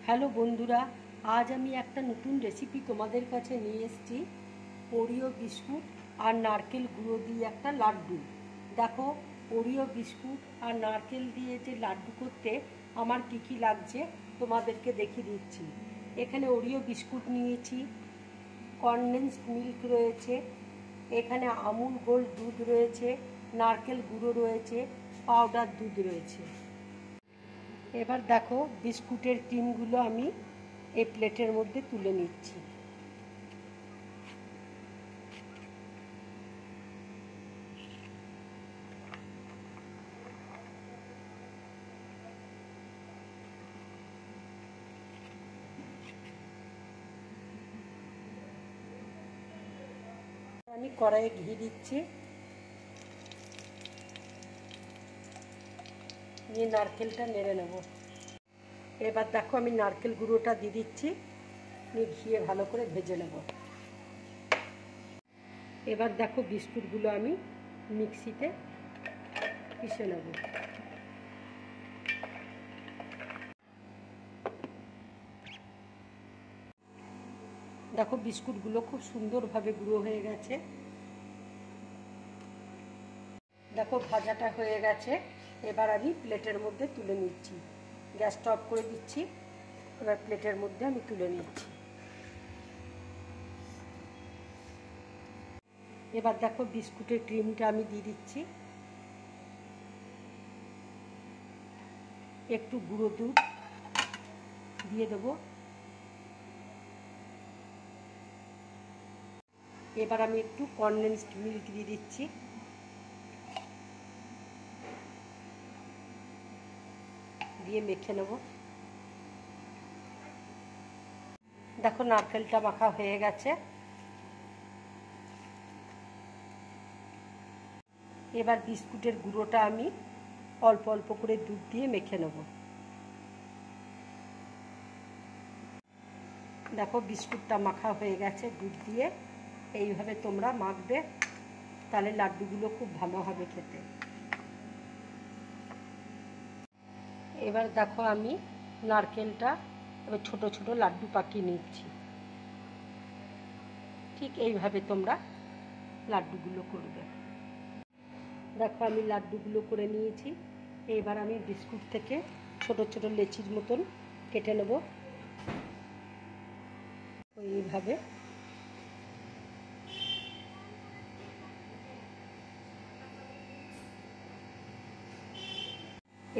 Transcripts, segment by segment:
Hello বন্ধুরা, আজ আমি একটা নতুন রেসিপি তোমাদের কাছে নিয়ে এসেছি। ওরিও বিস্কুট আর নারকেল গুঁড়ো দিয়ে একটা লাড্ডু। দেখো, ওরিও বিস্কুট আর নারকেল দিয়ে যে লাড্ডু করতে আমার কী কী লাগছে তোমাদেরকে দেখিয়ে দিচ্ছি। এখানে ওরিও বিস্কুট নিয়েছি, কনডেন্সড মিল্ক রয়েছে, এখানে আমুল গোল্ড দুধ রয়েছে, নারকেল গুঁড়ো রয়েছে, পাউডার দুধ রয়েছে। এবার দেখো, বিস্কুটের ক্রিমগুলো আমি এই প্লেটের মধ্যে তুলে নিচ্ছি। আমি কড়াইয়ে ঘি দিচ্ছি, নিয়ে নারকেলটা নেড়ে নেব। এবার দেখো, আমি নারকেল গুঁড়োটা দিয়ে দিচ্ছি, নিয়ে ঘিয়ে ভালো করে ভেজে নেব। এবার দেখো, বিস্কুটগুলো আমি মিক্সিতে পিষে নেব। দেখো, বিস্কুটগুলো খুব সুন্দরভাবে গুঁড়ো হয়ে গেছে। দেখো, ভাজাটা হয়ে গেছে। এবার আমি প্লেটের মধ্যে তুলে নিচ্ছি। গ্যাসটা অফ করে দিচ্ছি। এবার প্লেটের মধ্যে আমি তুলে নিচ্ছি। এবার দেখো, বিস্কুটের ক্রিমটা আমি দিয়ে দিচ্ছি, একটু গুঁড়ো দুধ দিয়ে দেবো। এবার আমি একটু কনডেন্সড মিল্ক দিয়ে দিচ্ছি, দিয়ে মেখে নেব। দেখো, নারকেলটা মাখা হয়ে গেছে। এবার বিস্কুটের গুঁড়োটা আমি অল্প অল্প করে দুধ দিয়ে মেখে নেব। দেখো, বিস্কুটটা মাখা হয়ে গেছে দুধ দিয়ে। এইভাবে তোমরা মাখবে, তাহলে লাড্ডুগুলো খুব ভালো হবে খেতে। এবার দেখো, আমি নারকেলটা এবার ছোট ছোট লাড্ডু পাকিয়ে নিচ্ছি। ঠিক এইভাবে তোমরা লাড্ডুগুলো করবে। দেখো, আমি লাড্ডুগুলো করে নিয়েছি। এবার আমি বিস্কুট থেকে ছোট ছোট লেচির মতন কেটে নেব। এইভাবে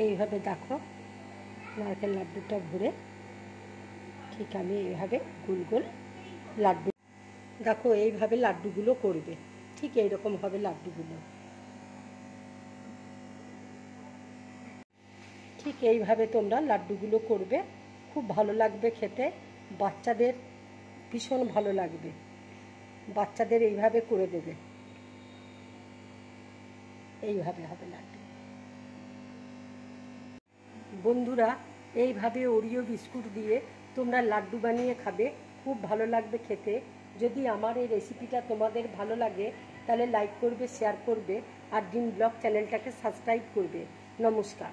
এইভাবে দেখো, নারকেল লাড্ডুটা ভরে ঠিক আমি এইভাবে গোল গোল লাড্ডু। দেখো, এইভাবে লাড্ডুগুলো করবে। ঠিক এইরকম হবে লাড্ডুগুলো। ঠিক এইভাবে তোমরা লাড্ডুগুলো করবে, খুব ভালো লাগবে খেতে। বাচ্চাদের ভীষণ ভালো লাগবে। বাচ্চাদের এইভাবে করে দেবে। এইভাবে হবে লাড্ডু। বন্ধুরা, এইভাবে ওরিও বিস্কুট দিয়ে তোমরা লাড্ডু বানিয়ে খাবে, খুব ভালো লাগবে খেতে। যদি আমার এই রেসিপিটা তোমাদের ভালো লাগে, তাহলে লাইক করবে, শেয়ার করবে, আর ড্রিম ব্লগ চ্যানেলটাকে সাবস্ক্রাইব করবে। নমস্কার।